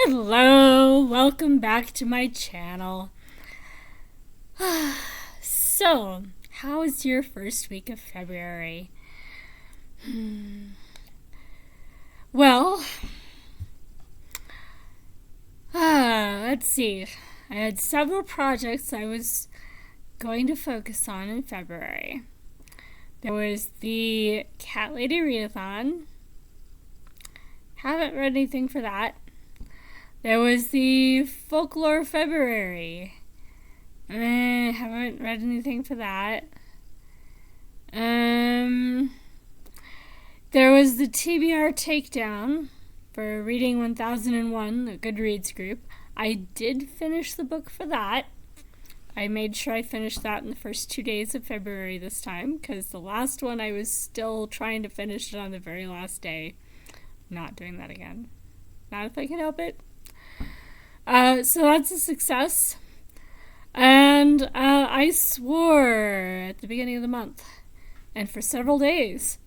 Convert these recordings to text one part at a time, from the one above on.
Hello, welcome back to my channel. So, how was your first week of February? Well, let's see. I had several projects I was going to focus on in February. There was the Cat Lady Readathon. Haven't read anything for that. There was the Folklore February. Haven't read anything for that. There was the TBR Takedown for Reading 1001, the Goodreads group. I did finish the book for that. I made sure I finished that in the first 2 days of February this time, because the last one I was still trying to finish it on the very last day. Not doing that again. Not if I can help it. So that's a success. And I swore at the beginning of the month, and for several days,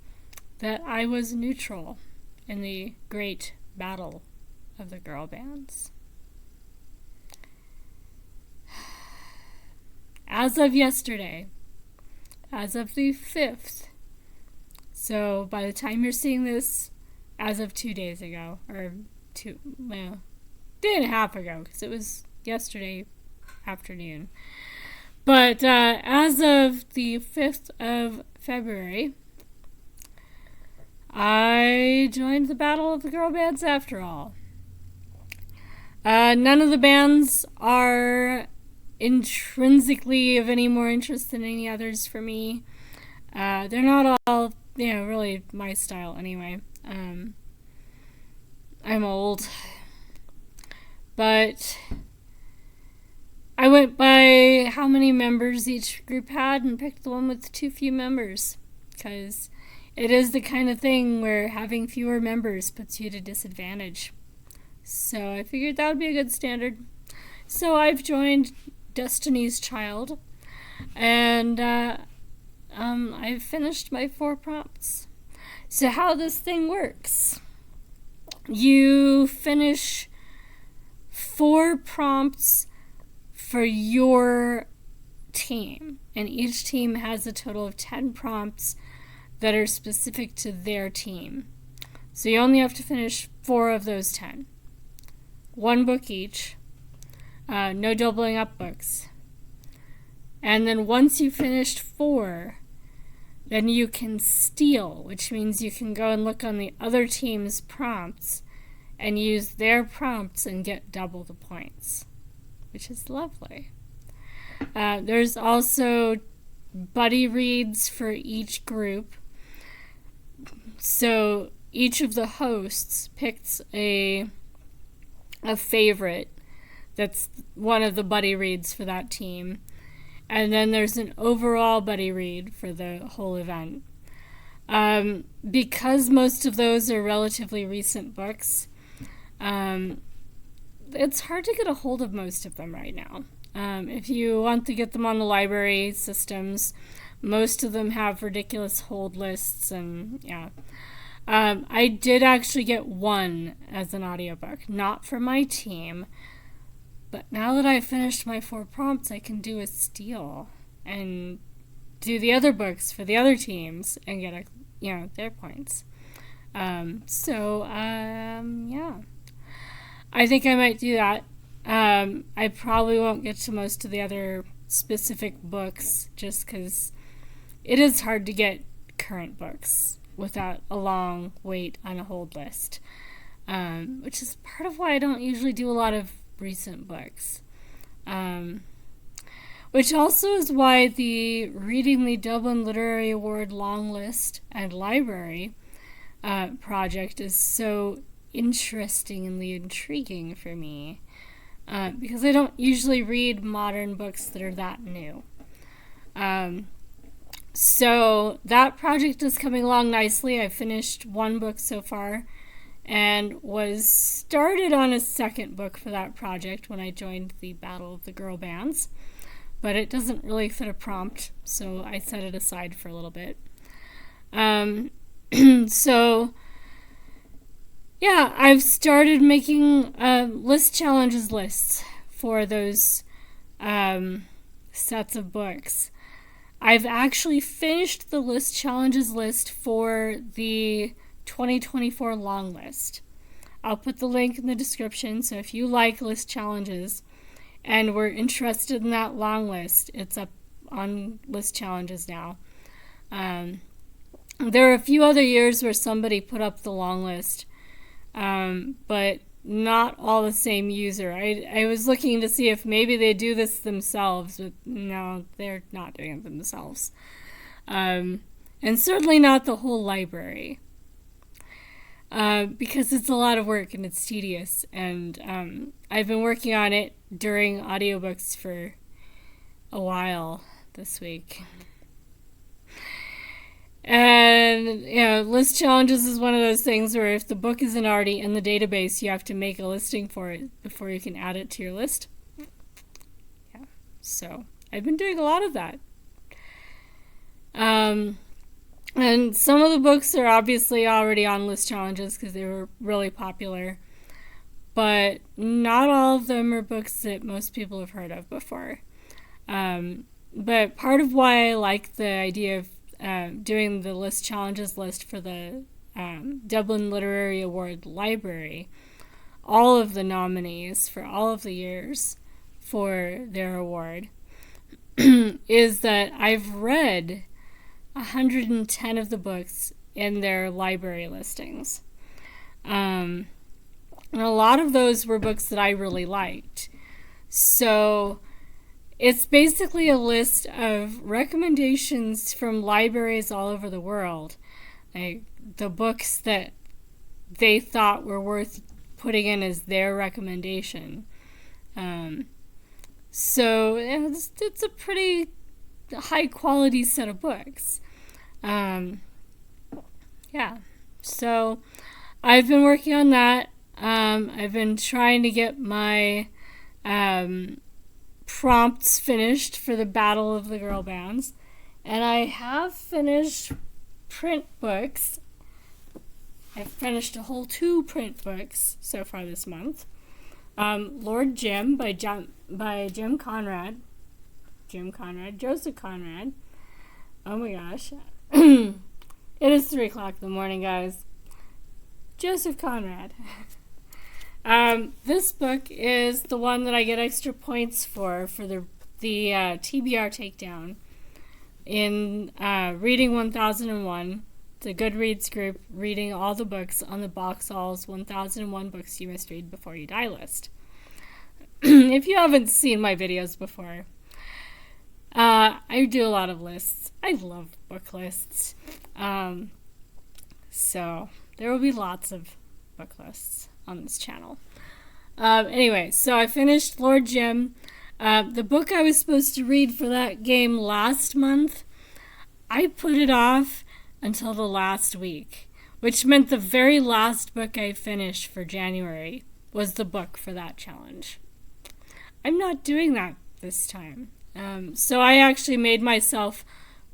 that I was neutral in the great battle of the girl bands. As of yesterday, as of the 5th, so by the time you're seeing this, as of 2 days ago, or day and a half ago, because it was yesterday afternoon. But as of the 5th of February, I joined the Battle of the Girl Bands after all. None of the bands are intrinsically of any more interest than any others for me. They're not all, really my style anyway. I'm old. But I went by how many members each group had and picked the one with too few members, because it is the kind of thing where having fewer members puts you at a disadvantage. So I figured that would be a good standard. So I've joined Destiny's Child, and I've finished my 4 prompts. So how this thing works: you finish 4 prompts for your team, and each team has a total of 10 prompts that are specific to their team. So you only have to finish 4 of those 10. 1 book each. No doubling up books. And then once you've finished 4, then you can steal, which means you can go and look on the other team's prompts and use their prompts and get double the points, which is lovely. There's also buddy reads for each group. So each of the hosts picks a favorite that's one of the buddy reads for that team. And then there's an overall buddy read for the whole event. Because most of those are relatively recent books, it's hard to get a hold of most of them right now. If you want to get them on the library systems, most of them have ridiculous hold lists, and yeah. I did actually get one as an audiobook, not for my team, but now that I've finished my 4 prompts, I can do a steal and do the other books for the other teams and get their points. Yeah. I think I might do that. I probably won't get to most of the other specific books just because it is hard to get current books without a long wait on a hold list, which is part of why I don't usually do a lot of recent books. Which also is why the Reading the Dublin Literary Award long list and library project is so interestingly intriguing for me, because I don't usually read modern books that are that new. So that project is coming along nicely. I finished 1 book so far and was started on a 2nd book for that project when I joined the Battle of the Girl Bands, but it doesn't really fit a prompt, so I set it aside for a little bit. So Yeah, I've started making list challenges lists for those sets of books. I've actually finished the list challenges list for the 2024 long list. I'll put the link in the description, so if you like list challenges and were interested in that long list, it's up on list challenges now. There are a few other years where somebody put up the long list, but not all the same user. I was looking to see if maybe they do this themselves, but no, they're not doing it themselves. And certainly not the whole library. Because it's a lot of work and it's tedious. And I've been working on it during audiobooks for a while this week. And, list challenges is one of those things where if the book isn't already in the database, you have to make a listing for it before you can add it to your list. Yeah, so I've been doing a lot of that. And some of the books are obviously already on list challenges because they were really popular. But not all of them are books that most people have heard of before. But part of why I like the idea of doing the list challenges list for the Dublin Literary Award Library, all of the nominees for all of the years for their award, is that I've read 110 of the books in their library listings. And a lot of those were books that I really liked. So it's basically a list of recommendations from libraries all over the world. Like the books that they thought were worth putting in as their recommendation. So it's a pretty high quality set of books. Yeah. So I've been working on that. I've been trying to get my prompts finished for the Battle of the Girl Bands, and I have finished print books. I've finished a whole 2 print books so far this month. Lord Jim by Joseph Conrad. Oh my gosh. It is 3 o'clock in the morning, guys. Joseph Conrad. This book is the one that I get extra points for the TBR takedown in Reading 1001, the Goodreads group reading all the books on the Boxall's 1001 Books You Must Read Before You Die list. If you haven't seen my videos before, I do a lot of lists. I love book lists. So there will be lots of book lists on this channel. Anyway, so I finished Lord Jim. The book I was supposed to read for that game last month, I put it off until the last week, which meant the very last book I finished for January was the book for that challenge. I'm not doing that this time. So I actually made myself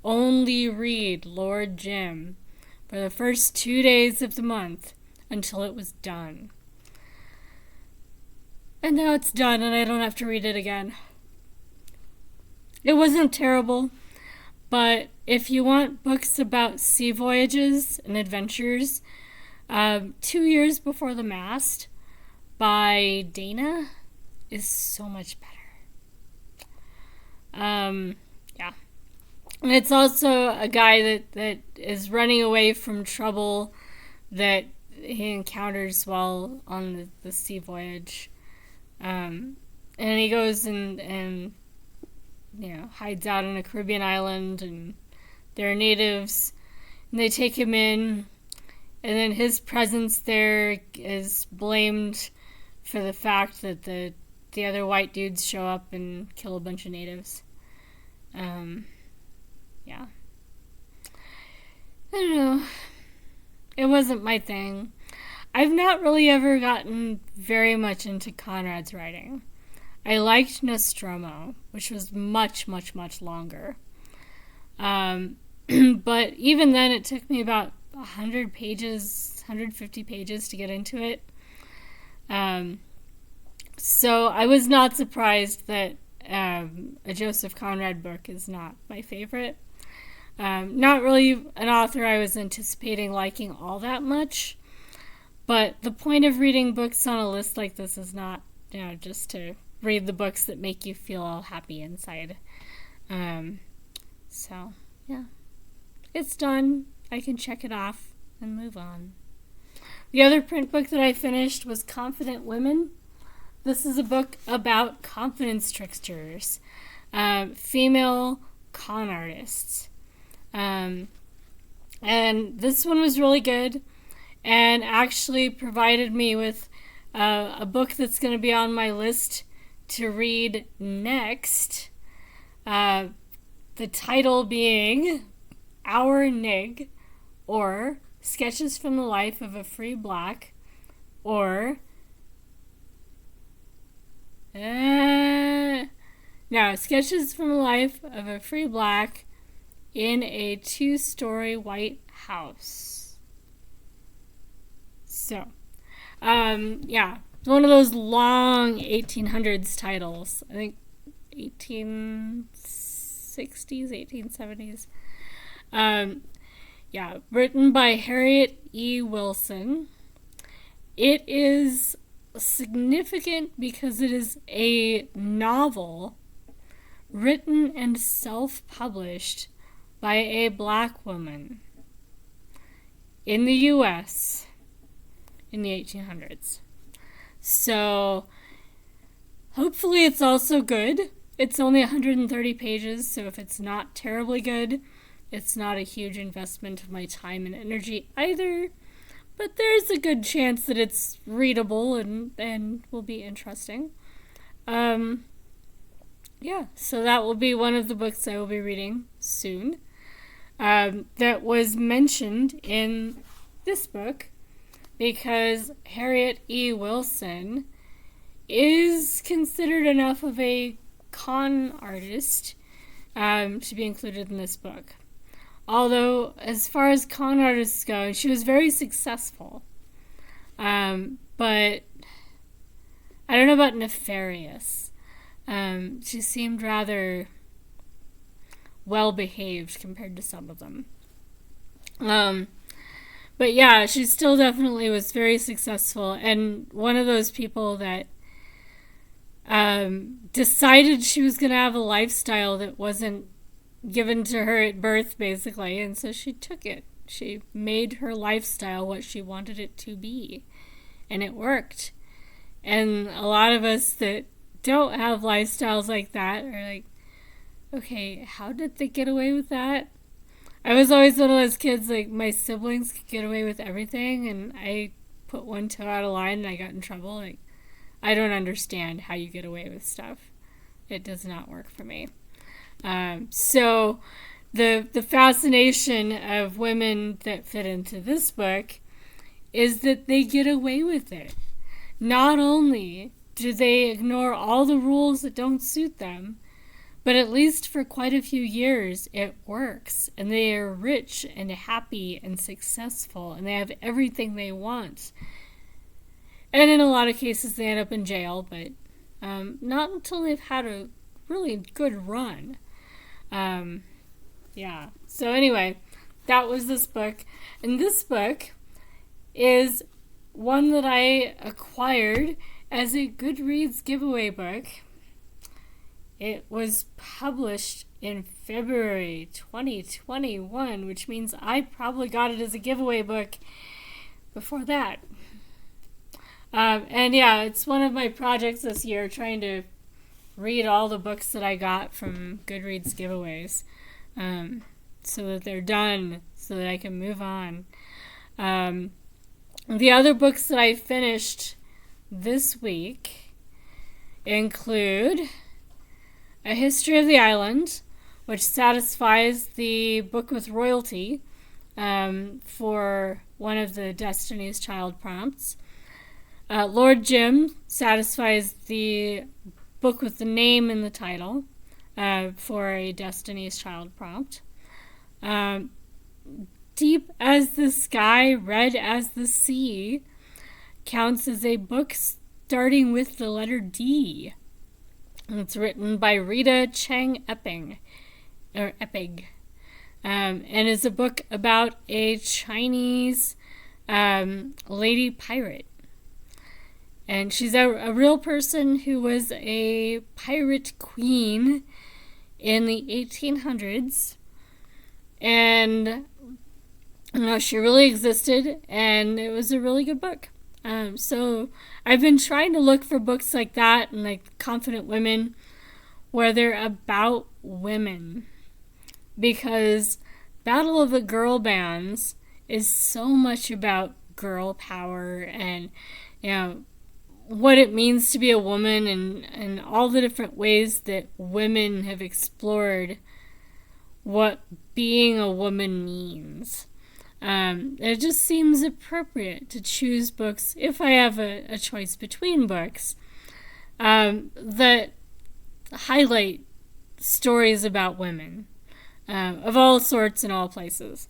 only read Lord Jim for the first 2 days of the month until it was done. And now it's done and I don't have to read it again. It wasn't terrible, but if you want books about sea voyages and adventures, 2 Years Before the Mast by Dana is so much better. Yeah. And it's also a guy that is running away from trouble that he encounters while on the sea voyage. And he goes and hides out on a Caribbean island, and there are natives, and they take him in, and then his presence there is blamed for the fact that the other white dudes show up and kill a bunch of natives. Yeah. I don't know. It wasn't my thing. I've not really ever gotten very much into Conrad's writing. I liked Nostromo, which was much, much, much longer. But even then, it took me about 100 pages, 150 pages to get into it. So I was not surprised that a Joseph Conrad book is not my favorite. Not really an author I was anticipating liking all that much, but the point of reading books on a list like this is not, just to read the books that make you feel all happy inside. So, yeah. It's done. I can check it off and move on. The other print book that I finished was Confident Women. This is a book about confidence tricksters, female con artists. And this one was really good and actually provided me with a book that's going to be on my list to read next. The title being Our Nig, or Sketches from the Life of a Free Black, or Sketches from the Life of a Free Black in a 2-story white house. So, one of those long 1800s titles. I think 1860s, 1870s. Written by Harriet E. Wilson. It is significant because it is a novel written and self-published by a black woman in the U.S. in the 1800s. So hopefully it's also good. It's only 130 pages, so if it's not terribly good, it's not a huge investment of my time and energy either. But there's a good chance that it's readable and will be interesting. So that will be one of the books I will be reading soon. That was mentioned in this book because Harriet E. Wilson is considered enough of a con artist to be included in this book. Although, as far as con artists go, she was very successful. But I don't know about nefarious. She seemed rather well-behaved compared to some of them. But yeah, she still definitely was very successful, and one of those people that decided she was going to have a lifestyle that wasn't given to her at birth, basically, and so she took it. She made her lifestyle what she wanted it to be, and it worked. And a lot of us that don't have lifestyles like that are like, okay, how did they get away with that? I was always one of those kids, like, my siblings could get away with everything, and I put one toe out of line and I got in trouble. Like, I don't understand how you get away with stuff. It does not work for me. So the fascination of women that fit into this book is that they get away with it. Not only do they ignore all the rules that don't suit them, but at least for quite a few years it works, and they are rich and happy and successful, and they have everything they want. And in a lot of cases they end up in jail, but not until they've had a really good run. So anyway, that was this book. And this book is one that I acquired as a Goodreads giveaway book. It was published in February 2021, which means I probably got it as a giveaway book before that. It's one of my projects this year, trying to read all the books that I got from Goodreads giveaways, so that they're done, so that I can move on. The other books that I finished this week include A History of the Island, which satisfies the book with royalty for one of the Destiny's Child prompts. Lord Jim satisfies the book with the name in the title for a Destiny's Child prompt. Deep as the Sky, Red as the Sea counts as a book starting with the letter D. It's written by Rita Chang Epping, and is a book about a Chinese lady pirate. And she's a real person who was a pirate queen in the 1800s. And she really existed, and it was a really good book. So I've been trying to look for books like that and like Confident Women where they're about women, because Battle of the Girl Bands is so much about girl power and what it means to be a woman, and all the different ways that women have explored what being a woman means. It just seems appropriate to choose books, if I have a choice between books, that highlight stories about women of all sorts and all places.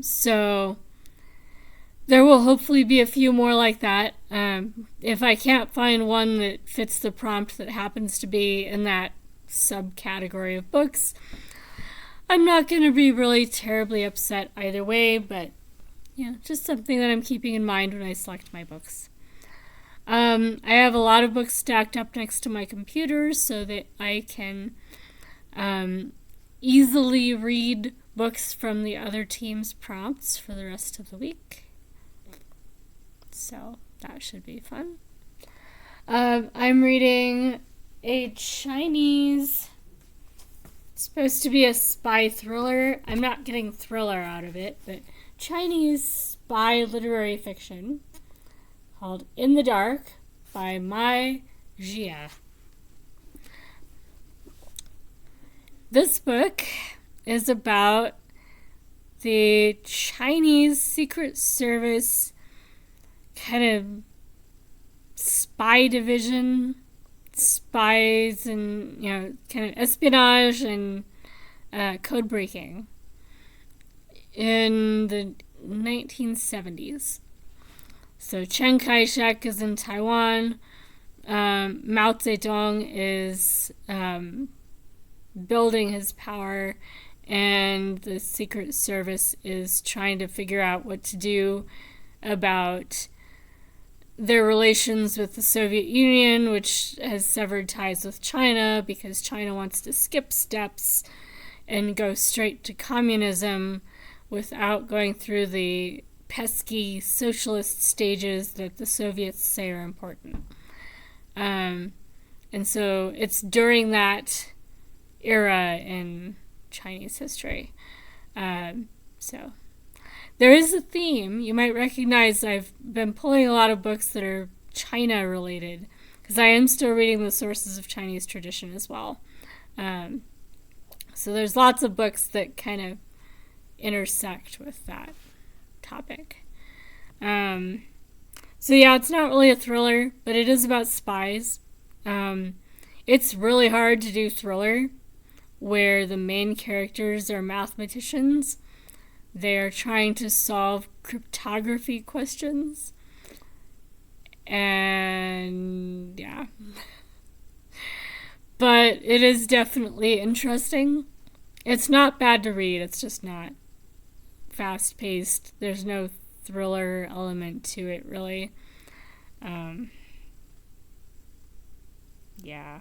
So there will hopefully be a few more like that. If I can't find one that fits the prompt that happens to be in that subcategory of books, I'm not going to be really terribly upset either way, but just something that I'm keeping in mind when I select my books. I have a lot of books stacked up next to my computer so that I can easily read books from the other team's prompts for the rest of the week. So that should be fun. I'm reading a Chinese, it's supposed to be a spy thriller. I'm not getting thriller out of it, but Chinese spy literary fiction called In the Dark by Mai Jia. This book is about the Chinese Secret Service kind of spy division, spies and kind of espionage and code breaking in the 1970s. So Chiang Kai-shek is in Taiwan. Mao Zedong is building his power, and the Secret Service is trying to figure out what to do about their relations with the Soviet Union, which has severed ties with China because China wants to skip steps and go straight to communism without going through the pesky socialist stages that the Soviets say are important. And so it's during that era in Chinese history. So there is a theme. You might recognize I've been pulling a lot of books that are China related, because I am still reading the sources of Chinese tradition as well. So there's lots of books that kind of intersect with that topic. So yeah, it's not really a thriller, but it is about spies. It's really hard to do thriller where the main characters are mathematicians. They're trying to solve cryptography questions. And yeah. But it is definitely interesting. It's not bad to read, it's just not fast-paced. There's no thriller element to it, really. Yeah.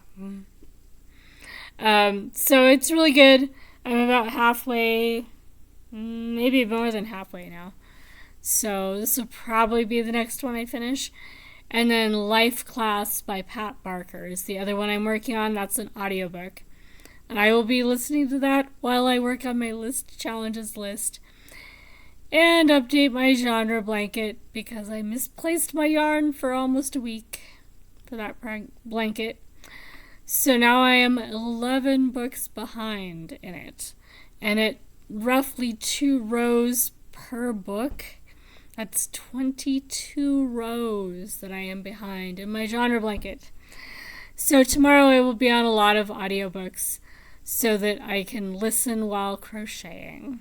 So it's really good. I'm about halfway, maybe more than halfway now. So this will probably be the next one I finish. And then Life Class by Pat Barker is the other one I'm working on. That's an audiobook. And I will be listening to that while I work on my list challenges list. And update my genre blanket because I misplaced my yarn for almost a week for that blanket. So now I am 11 books behind in it. And at roughly 2 rows per book, that's 22 rows that I am behind in my genre blanket. So tomorrow I will be on a lot of audiobooks so that I can listen while crocheting.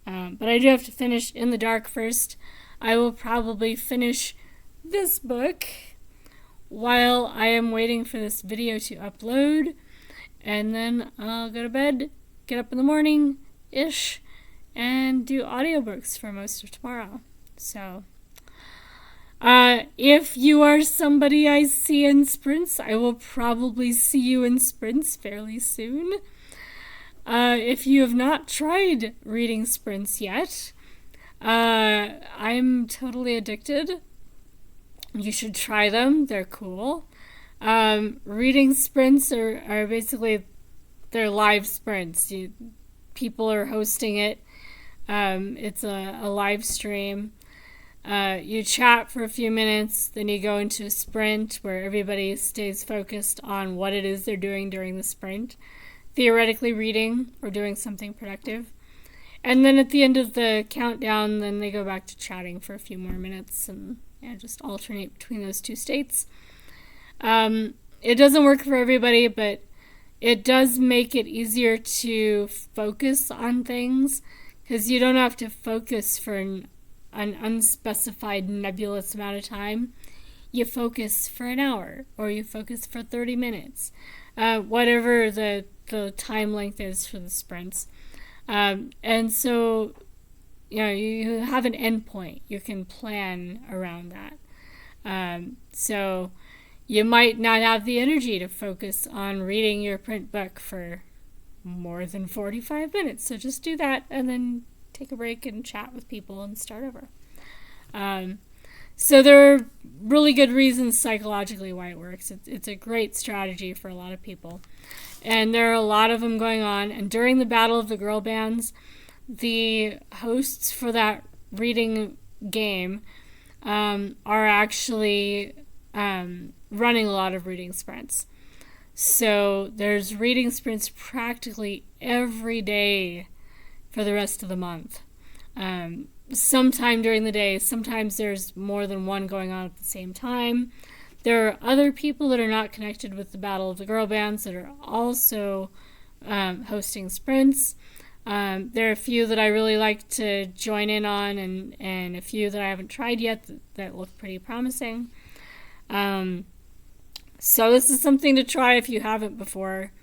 But I do have to finish In the Dark first. I will probably finish this book while I am waiting for this video to upload, and then I'll go to bed, get up in the morning-ish, and do audiobooks for most of tomorrow. So, if you are somebody I see in sprints, I will probably see you in sprints fairly soon. If you have not tried reading sprints yet, I'm totally addicted. You should try them. They're cool. Reading sprints are basically, they're live sprints. People are hosting it. It's a live stream. You chat for a few minutes, then you go into a sprint where everybody stays focused on what it is they're doing during the sprint, theoretically reading or doing something productive. And then at the end of the countdown, then they go back to chatting for a few more minutes and just alternate between those two states. It doesn't work for everybody, but it does make it easier to focus on things, because you don't have to focus for an unspecified nebulous amount of time. You focus for an hour, or you focus for 30 minutes, whatever the time length is for the sprints. And so, you have an endpoint. You can plan around that. So you might not have the energy to focus on reading your print book for more than 45 minutes. So just do that and then take a break and chat with people and start over. So there are really good reasons psychologically why it works. It's a great strategy for a lot of people. And there are a lot of them going on. And during the Battle of the Girl Bands, the hosts for that reading game are actually running a lot of reading sprints. So there's reading sprints practically every day for the rest of the month. Sometime during the day, sometimes there's more than one going on at the same time. There are other people that are not connected with the Battle of the Girl Bands that are also hosting sprints. There are a few that I really like to join in on, and a few that I haven't tried yet that look pretty promising. So this is something to try if you haven't before.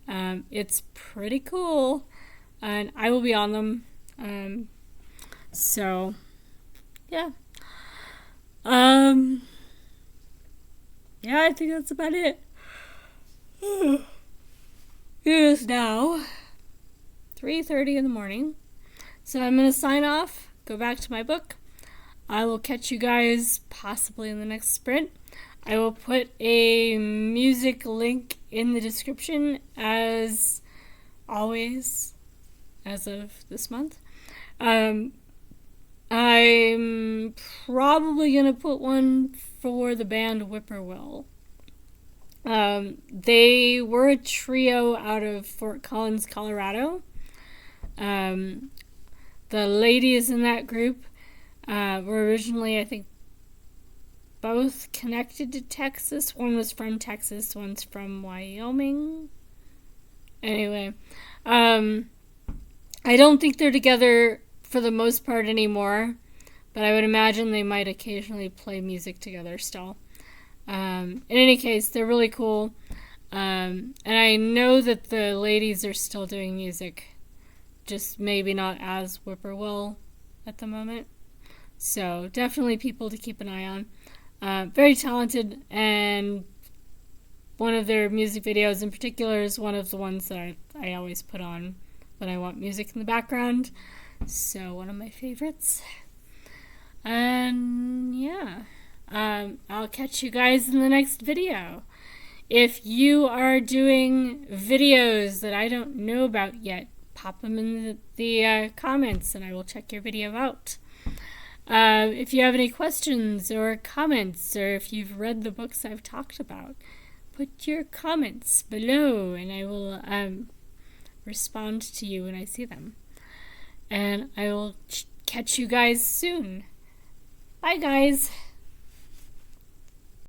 It's pretty cool, and I will be on them. So, yeah. Yeah, I think that's about it. It is now 3:30 in the morning. So I'm going to sign off, go back to my book. I will catch you guys possibly in the next sprint. I will put a music link in the description as always, as of this month. I'm probably going to put one for the band Whippoorwill. They were a trio out of Fort Collins, Colorado. The ladies in that group were originally, I think, both connected to Texas. One was from Texas, one's from Wyoming. Anyway, I don't think they're together for the most part anymore, but I would imagine they might occasionally play music together still. In any case, they're really cool. And I know that the ladies are still doing music, just maybe not as Whippoorwill at the moment. So definitely people to keep an eye on. Very talented, and one of their music videos in particular is one of the ones that I always put on when I want music in the background. So one of my favorites. And yeah, I'll catch you guys in the next video. If you are doing videos that I don't know about yet, pop them in the comments and I will check your video out. If you have any questions or comments, or if you've read the books I've talked about, put your comments below and I will respond to you when I see them. And I will catch you guys soon. Bye, guys.